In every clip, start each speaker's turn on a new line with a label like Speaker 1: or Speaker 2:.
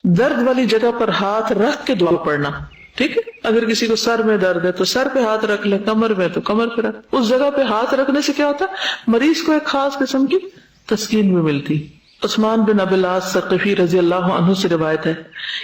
Speaker 1: درد والی جگہ پر ہاتھ رکھ کے دعا پڑھنا. ٹھیک ہے, اگر کسی کو سر میں درد ہے تو سر پہ ہاتھ رکھ لے, کمر میں تو کمر پہ رکھ. اس جگہ پہ ہاتھ رکھنے سے کیا ہوتا ہے, مریض کو ایک خاص قسم کی تسکین بھی ملتی. عثمان بن ابی العاص ثقفی رضی اللہ عنہ سے روایت ہے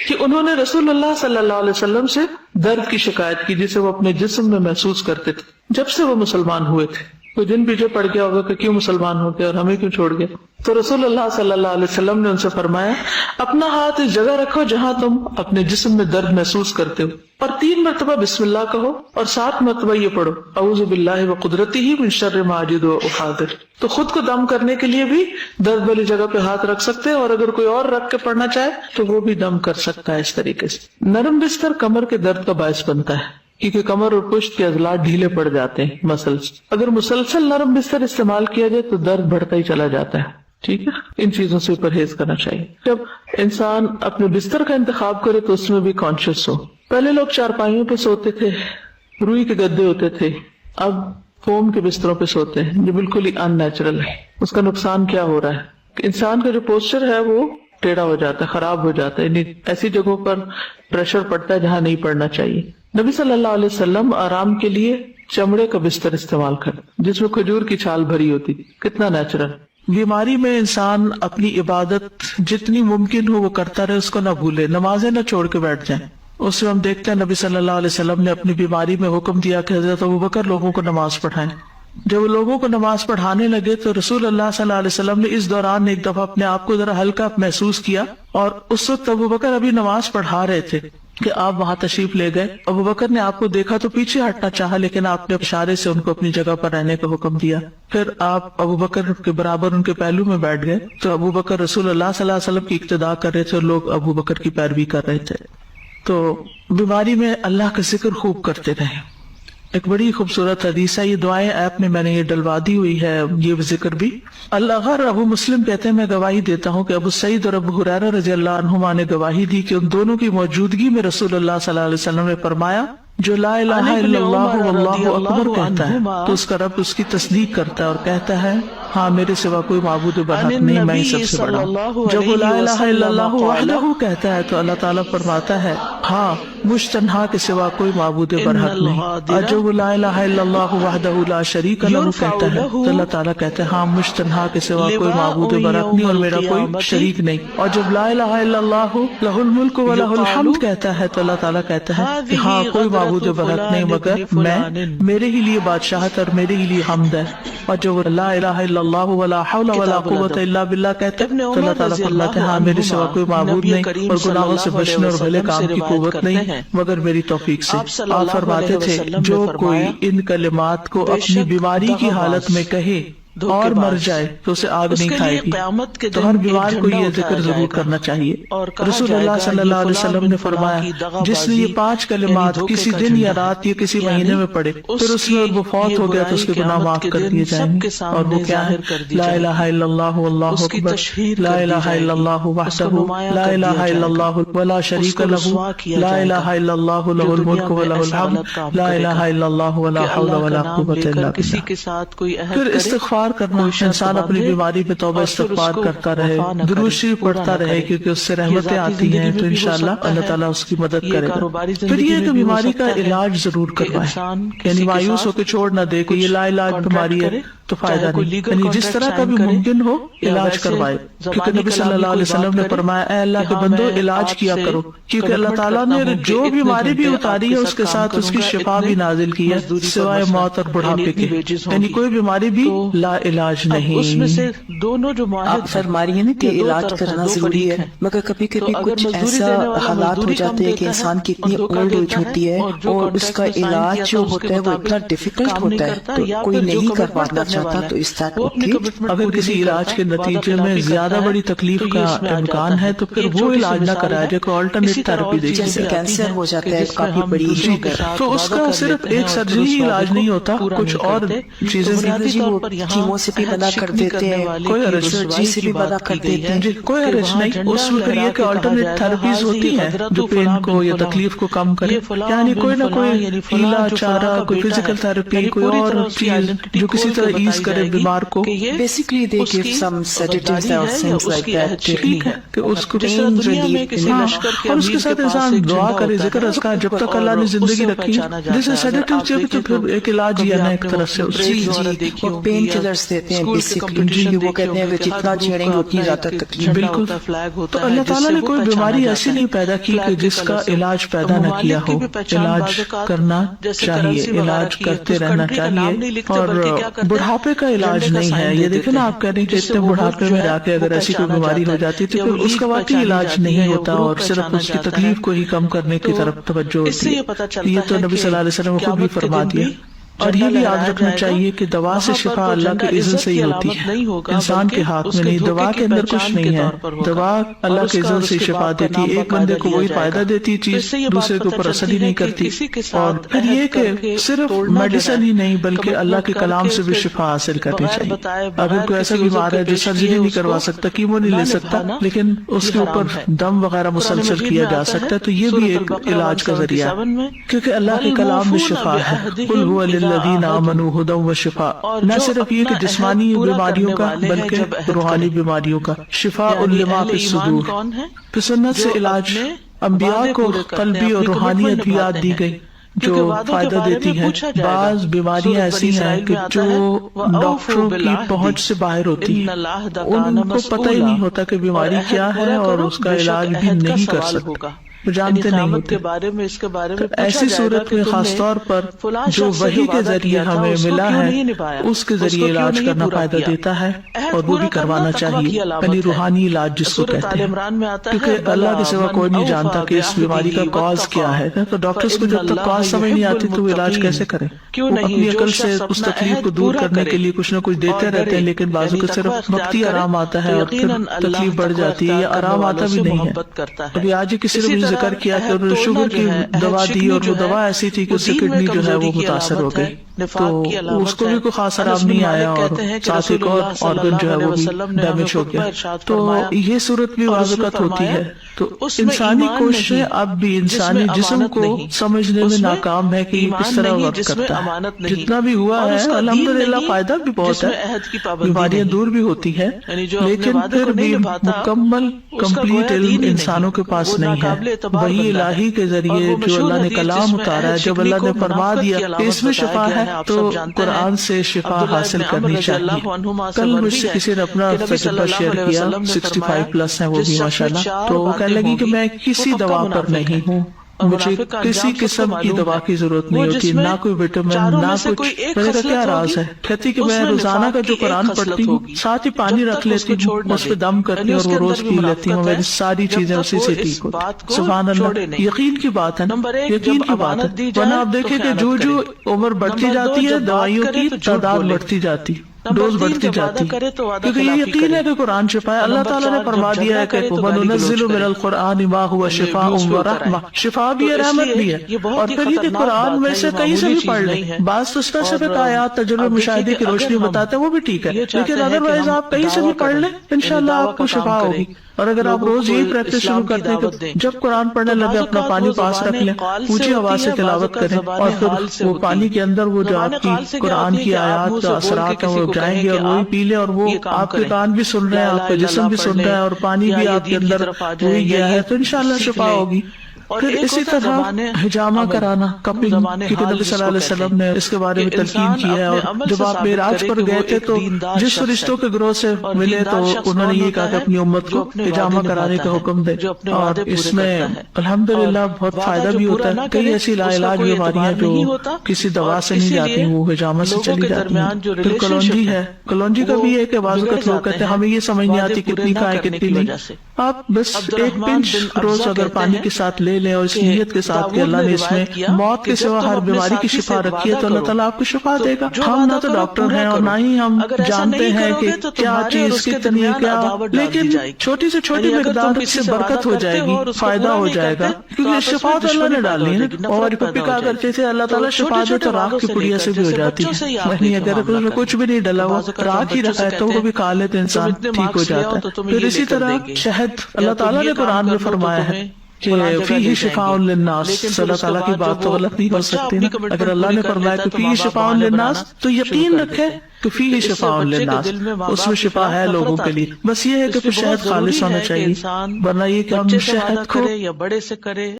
Speaker 1: کہ انہوں نے رسول اللہ صلی اللہ علیہ وسلم سے درد کی شکایت کی جسے وہ اپنے جسم میں محسوس کرتے تھے جب سے وہ مسلمان ہوئے تھے. کوئی دن پیچھے پڑ گیا ہوگا کہ کیوں مسلمان ہو گیا اور ہمیں کیوں چھوڑ گیا. تو رسول اللہ صلی اللہ علیہ وسلم نے ان سے فرمایا, اپنا ہاتھ اس جگہ رکھو جہاں تم اپنے جسم میں درد محسوس کرتے ہو, اور 3 مرتبہ بسم اللہ کہو, اور 7 مرتبہ یہ پڑھو, اعوذ باللہ وقدرتہ من شر ما اجد واحاذر. تو خود کو دم کرنے کے لیے بھی درد والی جگہ پہ ہاتھ رکھ سکتے ہیں, اور اگر کوئی اور رکھ کے پڑھنا چاہے تو وہ بھی دم کر سکتا ہے اس طریقے سے. نرم بستر کمر کے درد کا باعث بنتا ہے کیونکہ کمر اور پشت کے عضلات ڈھیلے پڑ جاتے ہیں مسلس. اگر مسلسل نرم بستر استعمال کیا جائے تو درد بڑھتا ہی چلا جاتا ہے. ٹھیک ہے, ان چیزوں سے پرہیز کرنا چاہیے. جب انسان اپنے بستر کا انتخاب کرے تو اس میں بھی کانشیس ہو. پہلے لوگ چارپائیوں پہ سوتے تھے, روئی کے گدے ہوتے تھے, اب فوم کے بستروں پہ سوتے ہیں جو بالکل ہی ان نیچرل ہے. اس کا نقصان کیا ہو رہا ہے کہ انسان کا جو پوسچر ہے وہ ٹیڑھا ہو جاتا ہے, خراب ہو جاتا ہے, یعنی ایسی جگہوں پر پریشر پڑتا ہے جہاں نہیں پڑنا چاہیے. نبی صلی اللہ علیہ وسلم آرام کے لیے چمڑے کا بستر استعمال کرتے جس میں کھجور کی چھال بھری ہوتی. کتنا نیچرل. بیماری میں انسان اپنی عبادت جتنی ممکن ہو وہ کرتا رہے, اس کو نہ بھولے, نمازیں نہ چھوڑ کے بیٹھ جائیں. اس میں ہم دیکھتے ہیں نبی صلی اللہ علیہ وسلم نے اپنی بیماری میں حکم دیا کہ حضرت ابوبکر لوگوں کو نماز پڑھائیں. جب وہ لوگوں کو نماز پڑھانے لگے تو رسول اللہ صلی اللہ علیہ وسلم نے اس دوران ایک دفعہ اپنے آپ کو ذرا ہلکا محسوس کیا, اور اس وقت ابوبکر ابھی نماز پڑھا رہے تھے کہ آپ وہاں تشریف لے گئے. ابوبکر نے آپ کو دیکھا تو پیچھے ہٹنا چاہا, لیکن آپ نے اشارے سے ان کو اپنی جگہ پر رہنے کا حکم دیا. پھر آپ ابوبکر کے برابر ان کے پہلو میں بیٹھ گئے تو ابوبکر رسول اللہ صلی اللہ علیہ وسلم کی اقتداء کر رہے تھے اور لوگ ابوبکر کی پیروی کر رہے تھے. تو بیماری میں اللہ کا ذکر خوب کرتے رہیں. ایک بڑی خوبصورت حدیث ہے, یہ دعائیں ایپ میں نے یہ ڈلوا دی ہوئی ہے, یہ ذکر بھی. الغر ابو مسلم کہتے ہیں میں گواہی دیتا ہوں کہ ابو سعید اور ابو ہریرہ رضی اللہ عنہما نے گواہی دی کہ ان دونوں کی موجودگی میں رسول اللہ صلی اللہ علیہ وسلم نے فرمایا, جو لا الہ الا اللہ واللہ اکبر کہتا ہے تو اس کا رب اس کی تصدیق کرتا ہے اور کہتا ہے ہاں میرے سوا کوئی معبود برحق نہیں, میں ہی سب سے بڑا ہوں. جب وہ لا الہ الا اللہ وحدہ کہتا ہے تو اللہ تعالیٰ فرماتا ہے ہاں مجھ تنہا کے سوا کوئی معبود برحق نہیں. اور جب وہ لا الہ الا اللہ وحدہ لا شریک لہ کہتا ہے تو اللہ تعالیٰ کہتا ہے ہاں مجھ تنہا کے سوا کوئی معبود برحق نہیں اور میرا کوئی شریک نہیں. اور جب لا الہ الا اللہ لہ الملک و لہ الحمد کہتا ہے تو اللہ تعالیٰ کہتا ہے کہ ہاں کوئی معبود برحق نہیں مگر میں, میرے ہی لیے بادشاہت اور میرے ہی لیے حمد ہے. اور جو لا الہ الا اللہ ولا حول ولا قوت الا باللہ کہتے ہیں تو اللہ تعالیٰ فرماتے ہیں ہاں میرے سوا کوئی معبود نہیں اور گناہوں سے بچنے اور بھلے کام کی قوت نہیں مگر میری توفیق سے. آپ فرماتے تھے جو کوئی ان کلمات کو اپنی بیماری کی حالت میں کہے اور مر جائے تو اسے آگ نہیں کھائے گی. تو ہر بیمار کو یہ ذکر ضرور کرنا چاہیے. رسول اللہ صلی اللہ علیہ وسلم نے فرمایا جس نے یہ 5 کلمات کسی دن یا رات یا کسی مہینے میں پڑھے پھر اس میں وہ فوت ہو گیا تو اس کے گناہ معاف کر دیے جائیں گے. اور وہ کیا ہے, لا الہ الا اللہ واللہ اکبر, لا الہ الا اللہ وحدہ لا الہ الا اللہ ولا شریک لہ, لا الہ الا اللہ لہ الملک و لہ الحمد, لا الہ الا اللہ ولا حول ولا قوت الا باللہ. پھر استغفار کرنا, انسان اپنی بیماری میں توبہ استغفار کرتا رہے, درود شریف پڑھتا رہے کیونکہ اس سے رحمتیں آتی ہیں تو انشاءاللہ اللہ تعالیٰ اس کی مدد کرے گا. پھر یہ کہ بیماری کا علاج ضرور کروائے, یعنی مایوس ہو کے چھوڑ نہ دے کہ یہ لا علاج بیماری ہے تو فائدہ نہیں, یعنی جس طرح کا بھی ممکن ہو علاج کروائے. کیونکہ نبی صلی اللہ علیہ وسلم نے فرمایا اے اللہ کے بندو علاج کیا کرو, کیونکہ اللہ تعالیٰ نے جو بیماری بھی اتاری ہے اس کے ساتھ اس کی شفا بھی نازل کی ہے سوائے موت اور بڑھاپے کے, یعنی کوئی بیماری بھی لا علاج نہیں.
Speaker 2: اس میں سے دونوں جو
Speaker 3: آپ فرما رہی ہیں نا کہ علاج کرنا ضروری ہے, مگر کبھی کبھی کچھ ایسا حالات ہو جاتے ہیں کہ انسان کی اتنی اولڈ ایج ہوتی ہے اور اس کا علاج جو ہوتا ہے وہ اتنا ڈیفیکلٹ ہوتا ہے تو کوئی نہیں کر پانا چاہتا, تو اس طرح
Speaker 1: اگر کسی علاج کے نتیجے میں زیادہ بڑی تکلیف کا امکان ہے تو پھر وہ علاج نہ کرایا جائے, کوئی آلٹرنیٹ تھراپی دیکھی
Speaker 3: جیسے
Speaker 1: جائے.
Speaker 3: کینسر ہو جاتا ہے کافی بڑی
Speaker 1: تو اس کا صرف ایک سرجری ہی علاج نہیں ہوتا, کچھ اور چیزیں بھی.
Speaker 3: جی وہ کیمو سے بھی منع کر دیتے ہیں,
Speaker 1: کوئی
Speaker 3: سرجری سے بھی منع کر دیتے ہیں.
Speaker 1: جی کوئی حرج نہیں. اس میں یہ کہ آلٹرنیٹ تھراپیز ہوتی ہیں جو پین کو یا تکلیف کو کم کرے, یعنی کوئی نہ کوئی ہیلا چارہ, کوئی فزیکل تھراپی, کوئی اور چیز جو کسی طرح ایز کرے بیمار کو.
Speaker 3: Basically they give some sedatives or things like that.
Speaker 1: ٹھیک ہے کہ اس کو pain relief, اور اس کے ساتھ انسان دعا کرے, ذکر اذکار جب تک اللہ نے زندگی رکھی. جیسے سیڈیٹو جب تو پھر ایک علاج ہی ہے نا ایک طرح سے.
Speaker 3: وہ پین کلرز دیتے ہیں بیسکلی, جی وہ کہتے ہیں کہ جتنا چھیڑیں گے اتنی زیادہ تکلیف.
Speaker 1: بالکل. تو اللہ تعالیٰ نے کوئی بیماری ایسی نہیں پیدا کی کہ جس کا علاج پیدا نہ کیا ہو. علاج کرنا چاہیے, علاج کرتے رہنا چاہیے. اور بڑھاپے کا علاج نہیں ہے یہ. دیکھیں نا آپ کہہ رہی کہ اتنے بڑھاپے میں جا کے اگر ایسی کوئی بیماری ہو جاتی تو پھر اس کا واقعی علاج نہیں ہوتا اور صرف اس کی تکلیف کو ہی کم کرنے کی طرف توجہ ہوتی ہے. یہ تو نبی صلی اللہ علیہ وسلم کو بھی فرما دیا. اور یہ بھی یاد رکھنا چاہیے کہ دوا سے شفا اللہ کے اذن سے ہی ہوتی ہے, انسان کے ہاتھ میں نہیں. دوا کے اندر کچھ نہیں ہے. دوا اللہ کے اذن سے شفا دیتی ہے. ایک بندے کو وہی فائدہ دیتی چیز دوسرے کے اوپر اثر ہی نہیں کرتی. اور پھر یہ کہ صرف میڈیسن ہی نہیں بلکہ اللہ کے کلام سے بھی شفا حاصل کرنی چاہیے. اگر کوئی ایسا بیمار ہے جو سرجری نہیں کروا سکتا, کیمو نہیں لے سکتا, لیکن اس کے اوپر دم وغیرہ مسلسل کیا جا سکتا ہے, تو یہ بھی ایک علاج کا ذریعہ ہے کیونکہ اللہ کے کلام میں شفا ہے. قل هو للذین آمنوا ھدی وشفاء. نہ صرف یہ کہ جسمانی بیماریوں کا بلکہ روحانی بیماریوں کا. شفاء لما فی الصدور. پھر سنت سے علاج انبیاء کو قلبی اور روحانی ادویات دی گئی جو فائدہ دیتی ہیں. بعض بیماریاں ایسی ہیں کہ جو ڈاکٹروں کی پہنچ سے باہر ہوتی ہیں, ان کو پتہ ہی نہیں ہوتا کہ بیماری کیا ہے اور اس کا علاج بھی نہیں کر سکتا, جانتے نہیں ہوتے. تو ایسی صورت میں خاص طور پر جو وحی کے ذریعے ہمیں ملا ہے اس کے ذریعے علاج کرنا فائدہ دیتا ہے اور وہ بھی کروانا چاہیے, یعنی روحانی علاج جس کو کہتے ہیں. کیونکہ اللہ کے سوا کوئی نہیں جانتا کہ اس بیماری کا کاز کیا ہے, تو ڈاکٹرز کو جب تک کاز سمجھ نہیں آتی تو وہ علاج کیسے کریں. وہ اپنی عقل سے اس تکلیف کو دور کرنے کے لیے کچھ نہ کچھ دیتے رہتے ہیں, لیکن بعضوں کو صرف وقتی آرام آتا ہے اور پھر تکلیف بڑھ جاتی ہے یا آرام آتا بھی نہیں ہے. ابھی آج ہی کسی نے ذکر کیا کہ انہوں نے شوگر کی دوا دی اور وہ دوا ایسی تھی کہ اس سے کڈنی جو ہے وہ متاثر ہو گئی, تو اس کو بھی کوئی خاص آرام نہیں آیا اور ساتھ ایک اور آرگن جو ہے وہ بھی ڈیمیج ہو گیا. تو یہ صورت بھی بعض اوقات ہوتی ہے. تو انسانی کوششیں اب بھی انسانی جسم کو سمجھنے میں ناکام ہے کہ یہ کس طرح ورک کرتا ہے. جتنا بھی ہوا ہے الحمدللہ فائدہ بھی بہت ہے, بیماریاں دور بھی ہوتی ہیں, لیکن پھر بھی مکمل کمپلیٹ علم انسانوں کے پاس نہیں ہے. وہی الہی کے ذریعے جو اللہ نے کلام اتارا ہے, جب اللہ نے فرما دیا کہ اس میں شفا ہے تو قرآن سے شفا حاصل کرنی چاہیے. کل مجھ سے کسی نے اپنا تجربہ شیئر کیا, 65+ ہے وہ بھی ماشاءاللہ, تو وہ کہنے لگی کہ میں کسی دوا پر نہیں ہوں, مجھے کسی قسم کی دوا کی ضرورت نہیں ہوتی, نہ کوئی وٹامن نہ کچھ. میں نے کہا کیا راز ہے؟ کہتی کہ میں روزانہ کا جو قرآن پڑھتی ہوں ساتھ ہی پانی رکھ لیتی ہوں, اس پہ دم کرتی ہوں اور وہ روز پی لیتی ہوں, میری ساری چیزیں اسی سے ٹھیک ہوتی. سبحان اللہ, یقین کی بات ہے, یقین کی بات ہے. ورنہ آپ دیکھیں کہ جو جو عمر بڑھتی جاتی ہے دوائیوں کی تعداد بڑھتی جاتی, ڈوز بڑھتی جاتی, کیونکہ یہ یقین ہے کہ قرآن شفا ہے. اللہ تعالیٰ نے فرما دیا ہے کہ وَنُنَزِّلُ مِنَ الْقُرْآنِ مَا هُوَ شِفَاءٌ وَرَحْمَةٌ. شفا بھی ہے, رحمت بھی ہے. اور پھر یہ کہ قرآن میں سے کہیں سے بھی پڑھ لیں, بعض تو اسپیسیفک آیات تجربے مشاہدے کی روشنی بتاتے ہیں وہ بھی ٹھیک ہے, لیکن ادروائز آپ کہیں سے بھی پڑھ لیں انشاءاللہ آپ کو شفا ہوگی. اور اگر آپ روز یہی پریکٹس شروع کرتے ہیں کہ جب قرآن پڑھنے لگے اپنا پانی پاس رکھ لیں, اونچی آواز سے تلاوت کریں, اور پھر وہ پانی کے اندر وہ جو آپ کی قرآن کی آیات کا اثرات ہیں وہ جائیں گے اور وہی پی لیں, اور وہ آپ کے کان بھی سن رہے ہیں, آپ کا جسم بھی سن رہا ہے, اور پانی بھی آپ کے اندر وہی گیا ہے, تو انشاءاللہ شفا ہوگی. پھر اسی طرح حجامہ کرانا, کپنگ, کیونکہ نبی صلی اللہ علیہ وسلم نے اس کے بارے میں تلقین کی ہے. اور جب آپ معراج پر گئے تھے تو جس فرشتوں کے گروہ سے ملے تو انہوں نے یہ کہا کہ اپنی امت کو حجامہ کرانے کا حکم دے, اور اس میں الحمدللہ بہت فائدہ بھی ہوتا ہے. کئی ایسی لا علاج بیماریاں جو کسی دوا سے نہیں جاتی وہ حجامہ سے چلی جاتی ہیں. پھر کلونجی ہے, کلونجی کا بھی ہے کہ بعض اوقات لوگ کہتے ہیں ہمیں یہ سمجھ نہیں آتی کتنی کھائیں کتنی نہیں. آپ بس ایک پنچ روز اگر پانی کے ساتھ لے لیں اور اس نیت کے ساتھ کہ اللہ نے اس میں موت کے سوا ہر بیماری کی شفا رکھی ہے تو اللہ تعالیٰ آپ کو شفا دے گا. ہم نہ تو ڈاکٹر ہیں اور نہ ہی ہم جانتے ہیں کہ کیا چیز کتنی کیا، لیکن چھوٹی سے چھوٹی مقدار سے برکت ہو جائے گی، فائدہ ہو جائے گا، کیونکہ شفا تو اللہ نے ڈالنی ہے نا. اور پپی کا اگر جیسے اللہ تعالیٰ شفا دے تو راکھ کی پڑیا سے بھی ہو جاتی ہے، وہیں اگر اس میں کچھ بھی نہیں ڈلا ہوا راکھ ہی رکھا ہے تو وہ بھی کھا لیتے انسان ٹھیک ہو جاتا ہے. پھر اسی طرح شہد اللہ تعالیٰ نے قرآن میں فرمایا ہے کہ فیہ شفاء للناس، اللہ تعالیٰ کی بات تو غلط نہیں ہو سکتی نا. اگر اللہ نے فرمایا کہ فیہ شفاء للناس تو یقین رکھے کہ فیہ شفاء للناس، اس میں شفا ہے لوگوں کے لیے. بس یہ ہے کہ پھر شہد خالص ہونا چاہیے، ورنہ یہ کہ ہم شہد کو
Speaker 2: یا بڑے سے کرے